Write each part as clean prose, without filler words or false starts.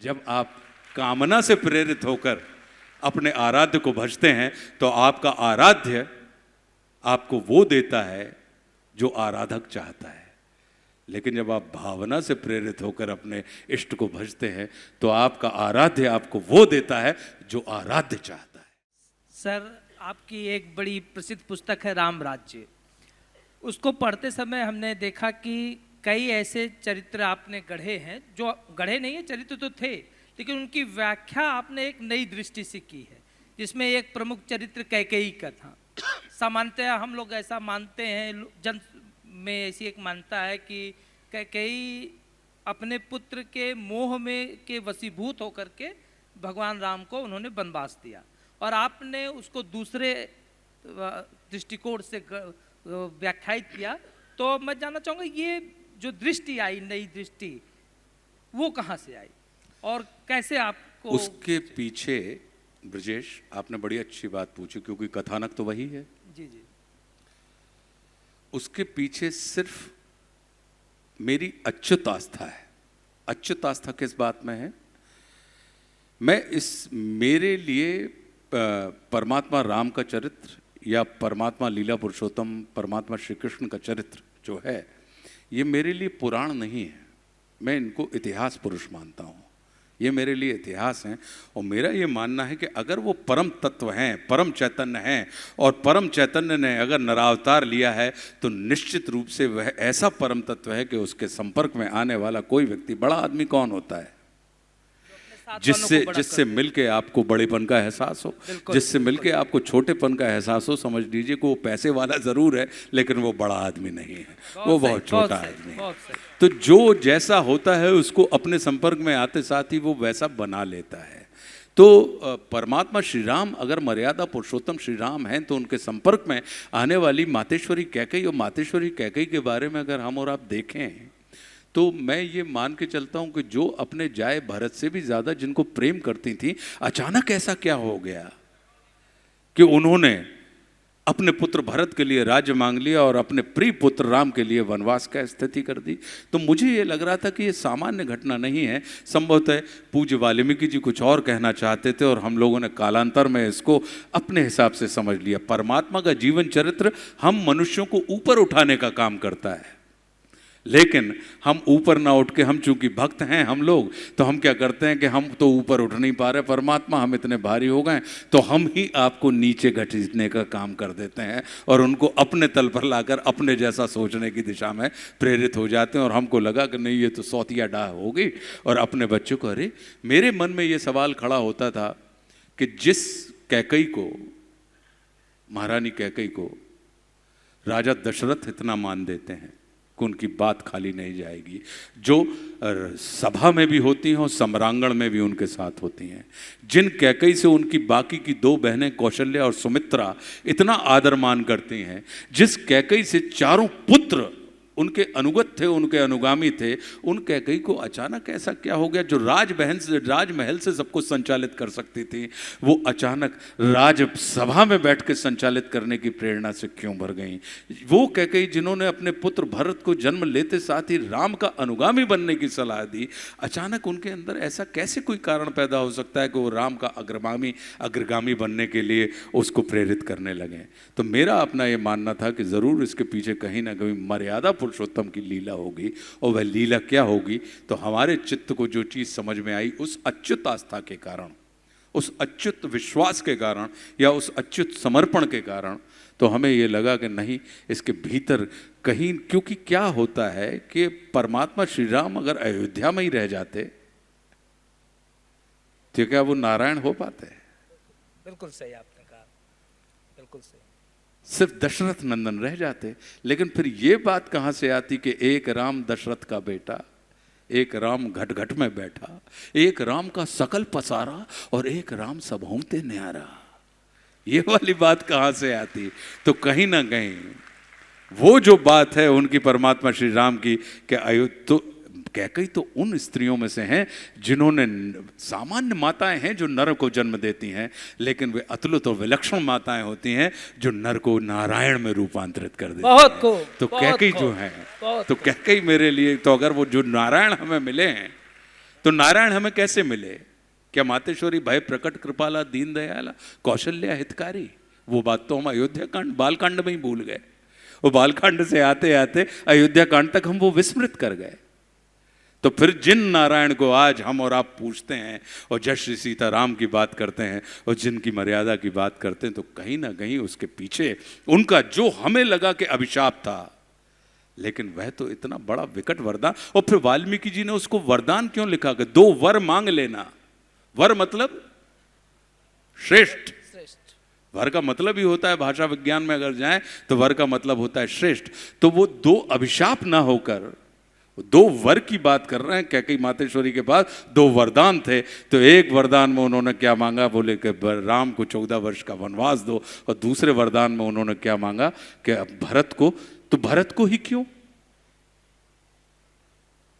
जब आप कामना से प्रेरित होकर अपने आराध्य को भजते हैं तो आपका आराध्य आपको वो देता है जो आराधक चाहता है। लेकिन जब आप भावना से प्रेरित होकर अपने इष्ट को भजते हैं तो आपका आराध्य आपको वो देता है जो आराध्य चाहता है। सर, आपकी एक बड़ी प्रसिद्ध पुस्तक है राम राज्य। उसको पढ़ते समय हमने देखा कि कई ऐसे चरित्र आपने गढ़े हैं, जो गढ़े नहीं है, चरित्र तो थे, लेकिन उनकी व्याख्या आपने एक नई दृष्टि से की है, जिसमें एक प्रमुख चरित्र कैकेयी का था। सामान्यतः हम लोग ऐसा मानते हैं, जन में ऐसी एक मान्यता है कि कैकेयी अपने पुत्र के मोह में के वशीभूत होकर के भगवान राम को उन्होंने वनवास दिया, और आपने उसको दूसरे दृष्टिकोण से व्याख्यायित किया। तो मैं जानना चाहूँगा, ये जो दृष्टि आई, नई दृष्टि, वो कहाँ से आई और कैसे आपको? उसके पीछे ब्रजेश, आपने बड़ी अच्छी बात पूछी, क्योंकि कथानक तो वही है। जी जी। उसके पीछे सिर्फ मेरी अच्युत आस्था है। अच्युत आस्था किस बात में है? मेरे लिए परमात्मा राम का चरित्र या परमात्मा लीला पुरुषोत्तम परमात्मा श्री कृष्ण का चरित्र जो है, ये मेरे लिए पुराण नहीं है। मैं इनको इतिहास पुरुष मानता हूँ। ये मेरे लिए इतिहास हैं, और मेरा ये मानना है कि अगर वो परम तत्व हैं, परम चैतन्य हैं, और परम चैतन्य ने अगर नरावतार लिया है तो निश्चित रूप से वह ऐसा परम तत्व है कि उसके संपर्क में आने वाला कोई व्यक्ति, बड़ा आदमी कौन होता है? जिससे मिलके आपको बड़ेपन का एहसास हो, जिससे मिलके आपको छोटेपन का एहसास हो। समझ लीजिए कि वो पैसे वाला जरूर है, लेकिन वो बड़ा आदमी नहीं है, वो बहुत छोटा आदमी है। तो जो जैसा होता है उसको अपने संपर्क में आते साथ ही वो वैसा बना लेता है। तो परमात्मा श्री राम अगर मर्यादा पुरुषोत्तम श्री राम हैं, तो उनके संपर्क में आने वाली मातेश्वरी कैकेयी, और मातेश्वरी कैकेयी के बारे में अगर हम और आप देखें तो मैं ये मान के चलता हूँ कि जो अपने जाए भरत से भी ज़्यादा जिनको प्रेम करती थी, अचानक ऐसा क्या हो गया कि उन्होंने अपने पुत्र भरत के लिए राज्य मांग लिया और अपने प्रिय पुत्र राम के लिए वनवास का स्थिति कर दी। तो मुझे ये लग रहा था कि ये सामान्य घटना नहीं है। संभवतः पूज्य वाल्मीकि जी कुछ और कहना चाहते थे, और हम लोगों ने कालांतर में इसको अपने हिसाब से समझ लिया। परमात्मा का जीवन चरित्र हम मनुष्यों को ऊपर उठाने का काम करता है, लेकिन हम ऊपर ना उठ के, हम चूंकि भक्त हैं हम लोग, तो हम क्या करते हैं कि हम तो ऊपर उठ नहीं पा रहे परमात्मा, हम इतने भारी हो गए, तो हम ही आपको नीचे घसीटने का काम कर देते हैं और उनको अपने तल पर लाकर अपने जैसा सोचने की दिशा में प्रेरित हो जाते हैं। और हमको लगा कि नहीं, ये तो सौतिया डाह होगी, और अपने बच्चों को, अरे मेरे मन में ये सवाल खड़ा होता था कि जिस कैकेयी को, महारानी कैकेयी को राजा दशरथ इतना मान देते हैं कि उनकी बात खाली नहीं जाएगी, जो सभा में भी होती हैं और सम्रांगण में भी उनके साथ होती हैं, जिन कैकेयी से उनकी बाकी की दो बहनें कौशल्या और सुमित्रा इतना आदर मान करती हैं, जिस कैकेयी से चारों पुत्र उनके अनुगत थे, उनके अनुगामी थे, उन कैकेयी को अचानक ऐसा क्या हो गया? जो राजमहल से सब कुछ संचालित कर सकती थी, वो अचानक राजसभा में बैठ के संचालित करने की प्रेरणा से क्यों भर गई? वो कैकेयी जिन्होंने अपने पुत्र भरत को जन्म लेते साथ ही राम का अनुगामी बनने की सलाह दी, अचानक उनके अंदर ऐसा कैसे कोई कारण पैदा हो सकता है कि वो राम का अग्रगामी बनने के लिए उसको प्रेरित करने लगे? तो मेरा अपना ये मानना था कि ज़रूर इसके पीछे कहीं ना कहीं मर्यादा पुरुषोत्तम की लीला होगी, और वह लीला क्या होगी? तो हमारे चित्त को जो चीज़ समझ में आई, उस अच्युत आस्था के कारण, उस अच्युत विश्वास के कारण, या उस अच्युत समर्पण के कारण, तो हमें ये लगा कि नहीं, इसके भीतर कहीं, क्योंकि क्या होता है कि परमात्मा श्री राम अगर अयोध्या में ही रह जाते तो क्या वो नारायण हो पाते? बिल्कुल सही आपने कहा, बिल्कुल सही। सिर्फ दशरथ नंदन रह जाते। लेकिन फिर ये बात कहाँ से आती कि एक राम दशरथ का बेटा, एक राम घट घट में बैठा, एक राम का सकल पसारा, और एक राम सबहुते न्यारा? ये वाली बात कहाँ से आती? तो कहीं ना कहीं वो जो बात है उनकी परमात्मा श्री राम की, कि तो कैकेयी तो उन स्त्रियों में से हैं जिन्होंने, सामान्य माताएं हैं जो नर को जन्म देती हैं, लेकिन वे अतुलित और विलक्षण माताएं होती हैं जो नर को नारायण में रूपांतरित कर देती हैं। तो कैकेयी जो है, तो कैकेयी मेरे लिए, तो अगर वो जो नारायण हमें मिले हैं, तो नारायण हमें कैसे मिले? क्या मातेश्वरी भय प्रकट कृपाला दीन दयाला कौशल्या हितकारी? वो बात तो हम अयोध्या कांड बालकांड में ही भूल गए। वो बालकांड से आते आते अयोध्या कांड तक हम वो विस्मृत कर गए। तो फिर जिन नारायण को आज हम और आप पूछते हैं और जय श्री सीताराम की बात करते हैं और जिनकी मर्यादा की बात करते हैं, तो कहीं ना कहीं उसके पीछे उनका जो हमें लगा कि अभिशाप था, लेकिन वह तो इतना बड़ा विकट वरदान। और फिर वाल्मीकि जी ने उसको वरदान क्यों लिखा कि 2 वर मांग लेना। वर मतलब श्रेष्ठ। वर का मतलब ही होता है, भाषा विज्ञान में अगर जाएं तो वर का मतलब होता है श्रेष्ठ। तो वो 2 अभिशाप ना होकर 2 वर की बात कर रहे हैं। कैकेयी मातेश्वरी के पास 2 वरदान थे, तो एक वरदान में उन्होंने क्या मांगा, बोले कि राम को 14 वर्ष का वनवास दो, और दूसरे वरदान में उन्होंने क्या मांगा कि भरत को। तो भरत को ही क्यों?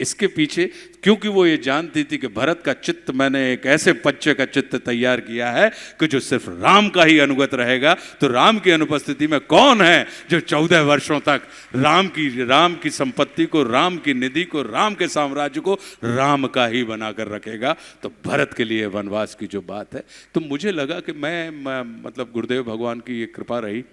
इसके पीछे क्योंकि वो ये जानती थी कि भरत का चित्त, मैंने एक ऐसे बच्चे का चित्त तैयार किया है कि जो सिर्फ राम का ही अनुगत रहेगा। तो राम की अनुपस्थिति में कौन है जो 14 वर्षों तक राम की संपत्ति को, राम की निधि को, राम के साम्राज्य को राम का ही बनाकर रखेगा? तो भरत के लिए वनवास की जो बात है, तो मुझे लगा कि मैं मतलब गुरुदेव भगवान की ये कृपा रही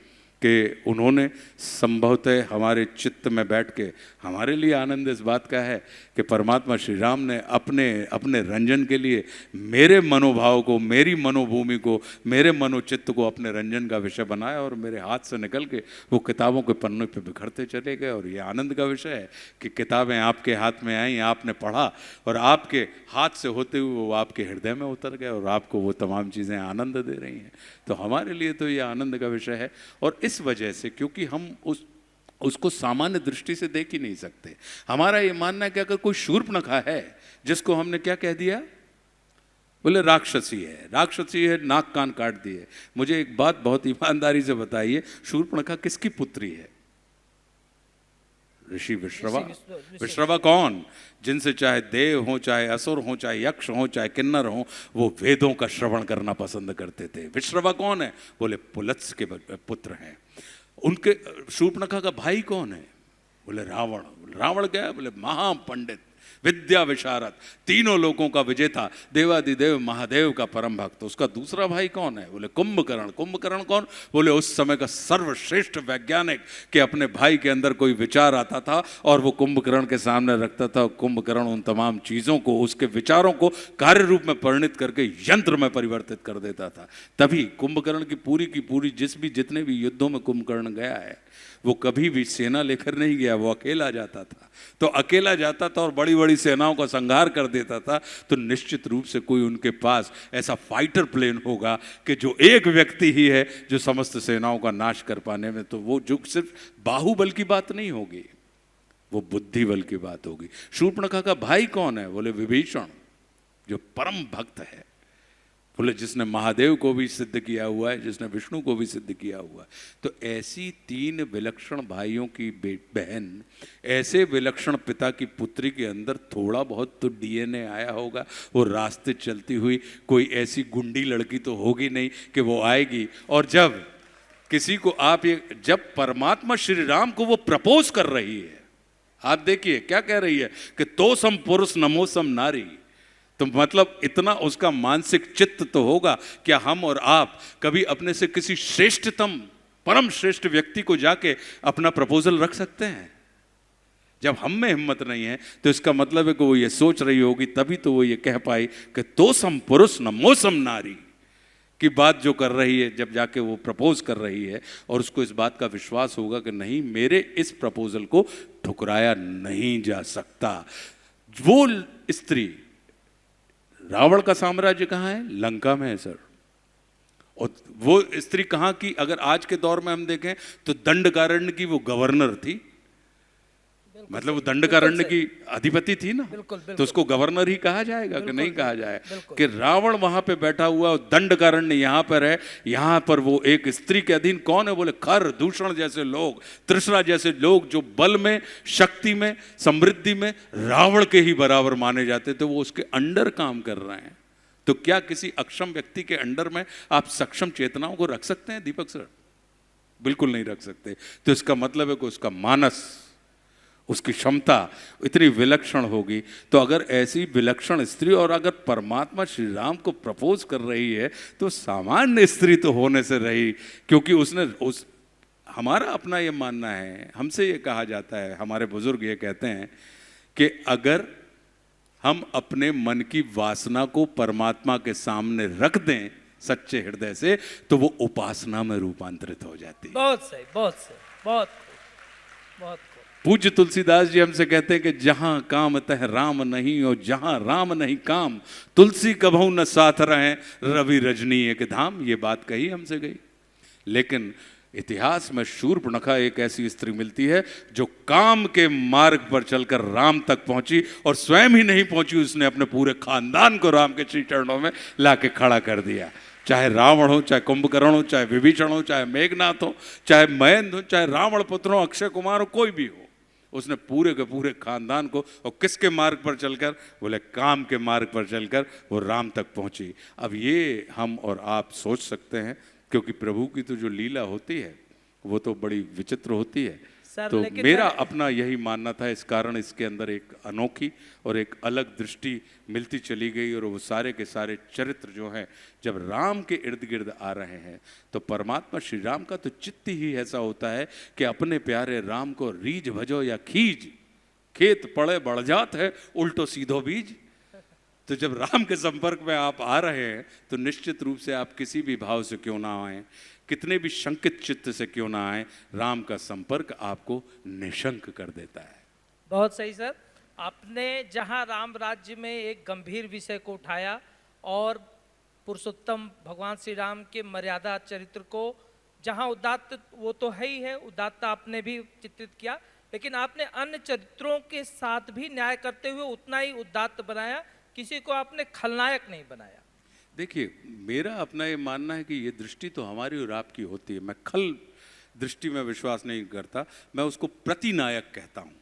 कि उन्होंने संभवतः हमारे चित्त में बैठ के, हमारे लिए आनंद इस बात का है कि परमात्मा श्री राम ने अपने रंजन के लिए मेरे मनोभाव को, मेरी मनोभूमि को, मेरे मनोचित्त को अपने रंजन का विषय बनाया, और मेरे हाथ से निकल के वो किताबों के पन्ने पे बिखरते चले गए। और ये आनंद का विषय है कि किताबें आपके हाथ में आई, आपने पढ़ा, और आपके हाथ से होते हुए वो आपके हृदय में उतर गए, और आपको वो तमाम चीज़ें आनंद दे रही हैं। तो हमारे लिए तो ये आनंद का विषय है। और इस वजह से, क्योंकि हम उसको सामान्य दृष्टि से देख ही नहीं सकते, हमारा ये मानना है कि अगर कोई शूर्पणखा है जिसको हमने क्या कह दिया, बोले राक्षसी है, नाक कान काट दिए। मुझे एक बात बहुत ईमानदारी से बताइए, शूर्पणखा किसकी पुत्री है? ऋषि विश्रवा। विश्रवा कौन? जिनसे चाहे देव हो, चाहे असुर हो, चाहे यक्ष हो, चाहे किन्नर हो, वो वेदों का श्रवण करना पसंद करते थे। विश्रवा कौन है? बोले पुलत्स के पुत्र हैं। उनके शूर्पणखा का भाई कौन है? बोले रावण। रावण क्या है? बोले महापंडित, विद्या विशारद, तीनों लोकों का विजेता, देवादिदेव महादेव का परम भक्त। उसका दूसरा भाई कौन है? बोले कुंभकर्ण। कुंभकर्ण कौन? बोले उस समय का सर्वश्रेष्ठ वैज्ञानिक, कि अपने भाई के अंदर कोई विचार आता था और वो कुंभकर्ण के सामने रखता था। कुंभकर्ण उन तमाम चीज़ों को, उसके विचारों को कार्य रूप में परिणित करके यंत्र में परिवर्तित कर देता था। तभी कुंभकर्ण की पूरी जितने भी युद्धों में कुंभकर्ण गया है, वो कभी भी सेना लेकर नहीं गया, वो अकेला जाता था। तो अकेला जाता था और बड़ी बड़ी सेनाओं का संहार कर देता था। तो निश्चित रूप से कोई उनके पास ऐसा फाइटर प्लेन होगा कि जो एक व्यक्ति ही है जो समस्त सेनाओं का नाश कर पाने में, तो वो जो सिर्फ बाहुबल की बात नहीं होगी, वो बुद्धि बल की बात होगी। शूर्पणखा का भाई कौन है? बोले विभीषण, जो परम भक्त है। बोले जिसने महादेव को भी सिद्ध किया हुआ है, जिसने विष्णु को भी सिद्ध किया हुआ है। तो ऐसी 3 विलक्षण भाइयों की बहन, ऐसे विलक्षण पिता की पुत्री के अंदर थोड़ा बहुत तो डीएनए आया होगा। वो रास्ते चलती हुई कोई ऐसी गुंडी लड़की तो होगी नहीं कि वो आएगी, और जब किसी को आप ये, जब परमात्मा श्री राम को वो प्रपोज कर रही है, आप देखिए क्या कह रही है कि तो सम पुरुष नमोसम नारी। तो मतलब इतना उसका मानसिक चित्त तो होगा। क्या हम और आप कभी अपने से किसी श्रेष्ठतम, परम श्रेष्ठ व्यक्ति को जाके अपना प्रपोजल रख सकते हैं? जब हम में हिम्मत नहीं है, तो इसका मतलब है कि वो ये सोच रही होगी, तभी तो वो ये कह पाई कि तो सम पुरुष न मौसम नारी की बात जो कर रही है, जब जाके वो प्रपोज कर रही है, और उसको इस बात का विश्वास होगा कि नहीं, मेरे इस प्रपोजल को ठुकराया नहीं जा सकता। वो स्त्री, रावण का साम्राज्य कहाँ है? लंका में है सर। और वो स्त्री कहाँ की? अगर आज के दौर में हम देखें तो दंडकारण्य की वो गवर्नर थी, मतलब वो दंडकारण्य की अधिपति थी ना। तो उसको गवर्नर ही कहा जाएगा कि नहीं कहा जाएगा? कि रावण वहां पे बैठा हुआ, दंडकारण्य यहाँ पर है, यहाँ पर वो एक स्त्री के अधीन। कौन है? बोले खर, दूषण जैसे लोग, तृष्णा जैसे लोग, जो बल में, शक्ति में, समृद्धि में रावण के ही बराबर माने जाते थे, वो उसके अंडर काम कर रहे हैं। तो क्या किसी अक्षम व्यक्ति के अंडर में आप सक्षम चेतनाओं को रख सकते हैं दीपक सर? बिल्कुल नहीं रख सकते। तो इसका मतलब है कि उसका मानस, उसकी क्षमता इतनी विलक्षण होगी। तो अगर ऐसी विलक्षण स्त्री और अगर परमात्मा श्री राम को प्रपोज कर रही है तो सामान्य स्त्री तो होने से रही, क्योंकि उस हमारा अपना ये मानना है, हमसे ये कहा जाता है, हमारे बुजुर्ग ये कहते हैं कि अगर हम अपने मन की वासना को परमात्मा के सामने रख दें सच्चे हृदय से तो वो उपासना में रूपांतरित हो जाती है। बहुत सही, बहुत सही, बहुत बहुत। पूज्य तुलसीदास जी हमसे कहते हैं कि जहां काम तह राम नहीं और जहां राम नहीं काम, तुलसी कभू न साथ रहे रवि रजनी एक धाम। ये बात कही हमसे गई। लेकिन इतिहास में शूर्पणखा एक ऐसी स्त्री मिलती है जो काम के मार्ग पर चलकर राम तक पहुंची, और स्वयं ही नहीं पहुंची, उसने अपने पूरे खानदान को राम के श्री चरणों में लाके खड़ा कर दिया। चाहे रावण हो, चाहे कुंभकर्ण हो, चाहे विभीषण हो, चाहे मेघनाथ हो, चाहे महेंद्र हो, चाहे रावण पुत्र हो, अक्षय कुमार हो, कोई भी हो, उसने पूरे के पूरे खानदान को, और किसके मार्ग पर चलकर? बोले काम के मार्ग पर चलकर वो राम तक पहुंची। अब ये हम और आप सोच सकते हैं, क्योंकि प्रभु की तो जो लीला होती है वो तो बड़ी विचित्र होती है। तो मेरा अपना यही मानना था, इस कारण इसके अंदर एक अनोखी और एक अलग दृष्टि मिलती चली गई। और वो सारे के सारे चरित्र जो हैं जब राम के इर्द गिर्द आ रहे हैं तो परमात्मा श्री राम का तो चित्त ही ऐसा होता है कि अपने प्यारे राम को रीझ भजो या खींच, खेत पड़े बढ़ जात है उल्टो सीधो बीज। तो जब राम के संपर्क में आप आ रहे हैं तो निश्चित रूप से आप किसी भी भाव से क्यों ना आए, कितने भी शंकित चित्त से क्यों ना आए, राम का संपर्क आपको निशंक कर देता है। बहुत सही सर। आपने जहां राम राज्य में एक गंभीर विषय को उठाया और पुरुषोत्तम भगवान श्री राम के मर्यादा चरित्र को जहां उदात्त, वो तो है ही है, उदात्त आपने भी चित्रित किया, लेकिन आपने अन्य चरित्रों के साथ भी न्याय करते हुए उतना ही उदात्त बनाया, किसी को आपने खलनायक नहीं बनाया। देखिए, मेरा अपना ये मानना है कि ये दृष्टि तो हमारी और आपकी होती है। मैं खल दृष्टि में विश्वास नहीं करता, मैं उसको प्रतिनायक कहता हूँ।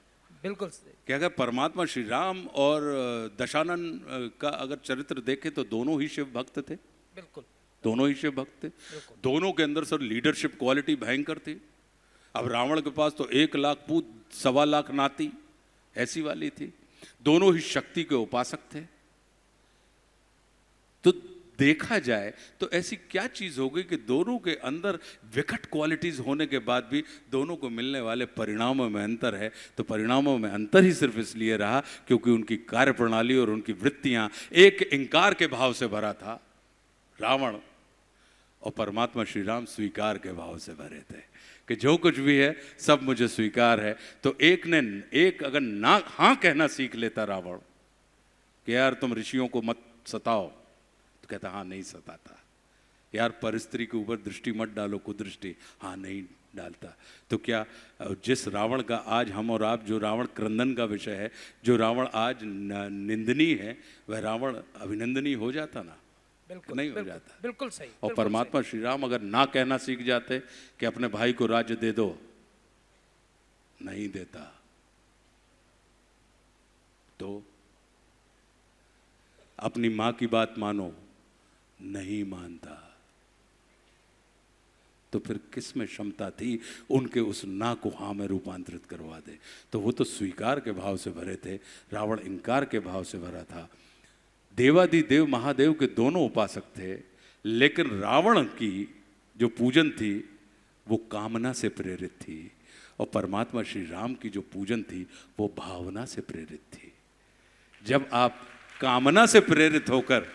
बिल्कुल सही। कि अगर परमात्मा श्री राम और दशानन का अगर चरित्र देखें तो दोनों ही शिव भक्त थे। बिल्कुल, दोनों ही शिव भक्त थे। दोनों के अंदर सर लीडरशिप क्वालिटी भयंकर थी। अब रावण के पास तो 1 लाख पूत 1.25 लाख नाती ऐसी वाली थी। दोनों ही शक्ति के उपासक थे। तो देखा जाए तो ऐसी क्या चीज हो गई कि दोनों के अंदर विकट क्वालिटीज होने के बाद भी दोनों को मिलने वाले परिणामों में अंतर है। तो परिणामों में अंतर ही सिर्फ इसलिए रहा क्योंकि उनकी कार्यप्रणाली और उनकी वृत्तियां एक इंकार के भाव से भरा था रावण, और परमात्मा श्री राम स्वीकार के भाव से भरे थे कि जो कुछ भी है सब मुझे स्वीकार है। तो एक अगर ना हाँ कहना सीख लेता रावण कि यार तुम ऋषियों को मत सताओ, तो कहता हाँ नहीं सताता। यार परिस्त्री के ऊपर दृष्टि मत डालो, कुदृष्टि, हाँ नहीं डालता। तो क्या जिस रावण का आज हम और आप, जो रावण क्रंदन का विषय है, जो रावण आज निंदनीय है, वह रावण अभिनंदनीय हो जाता ना? बिल्कुल नहीं हो जाता। बिल्कुल सही। और परमात्मा श्री राम अगर ना कहना सीख जाते कि अपने भाई को राज्य दे दो, नहीं देता, तो अपनी मां की बात मानो, नहीं मानता, तो फिर किस में क्षमता थी उनके उस ना को हाँ में रूपांतरित करवा दे? तो वो तो स्वीकार के भाव से भरे थे, रावण इनकार के भाव से भरा था। देवादिदेव महादेव के दोनों उपासक थे, लेकिन रावण की जो पूजन थी वो कामना से प्रेरित थी, और परमात्मा श्री राम की जो पूजन थी वो भावना से प्रेरित थी। जब आप कामना से प्रेरित होकर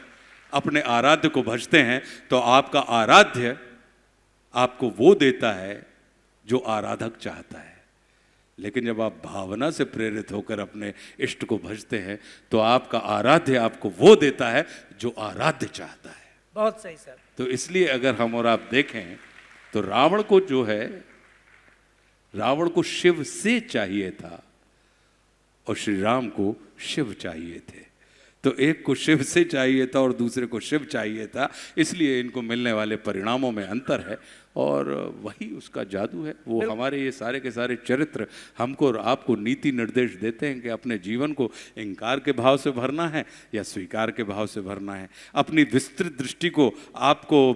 अपने आराध्य को भजते हैं तो आपका आराध्य आपको वो देता है जो आराधक चाहता है। लेकिन जब आप भावना से प्रेरित होकर अपने इष्ट को भजते हैं तो आपका आराध्य आपको वो देता है जो आराध्य चाहता है। बहुत सही सर। तो इसलिए अगर हम और आप देखें तो रावण को जो है, रावण को शिव से चाहिए था और श्री राम को शिव चाहिए थे। तो एक को शिव से चाहिए था और दूसरे को शिव चाहिए था, इसलिए इनको मिलने वाले परिणामों में अंतर है। और वही उसका जादू है। वो हमारे ये सारे के सारे चरित्र हमको और आपको नीति निर्देश देते हैं कि अपने जीवन को इंकार के भाव से भरना है या स्वीकार के भाव से भरना है। अपनी विस्तृत दृष्टि को आपको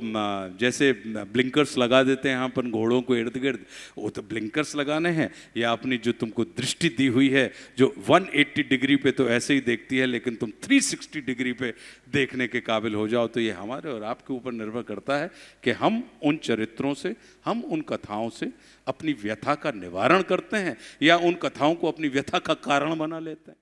जैसे ब्लिंकर्स लगा देते हैं अपन घोड़ों को इर्द गिर्द, वो तो ब्लिंकर्स लगाने हैं, या अपनी जो तुमको दृष्टि दी हुई है जो 180 डिग्री पे तो ऐसे ही देखती है, लेकिन तुम 360 डिग्री पे देखने के काबिल हो जाओ। तो ये हमारे और आपके ऊपर निर्भर करता है कि हम उन चरित्रों से, हम उन कथाओं से अपनी व्यथा का निवारण करते हैं या उन कथाओं को अपनी व्यथा का कारण बना लेते हैं।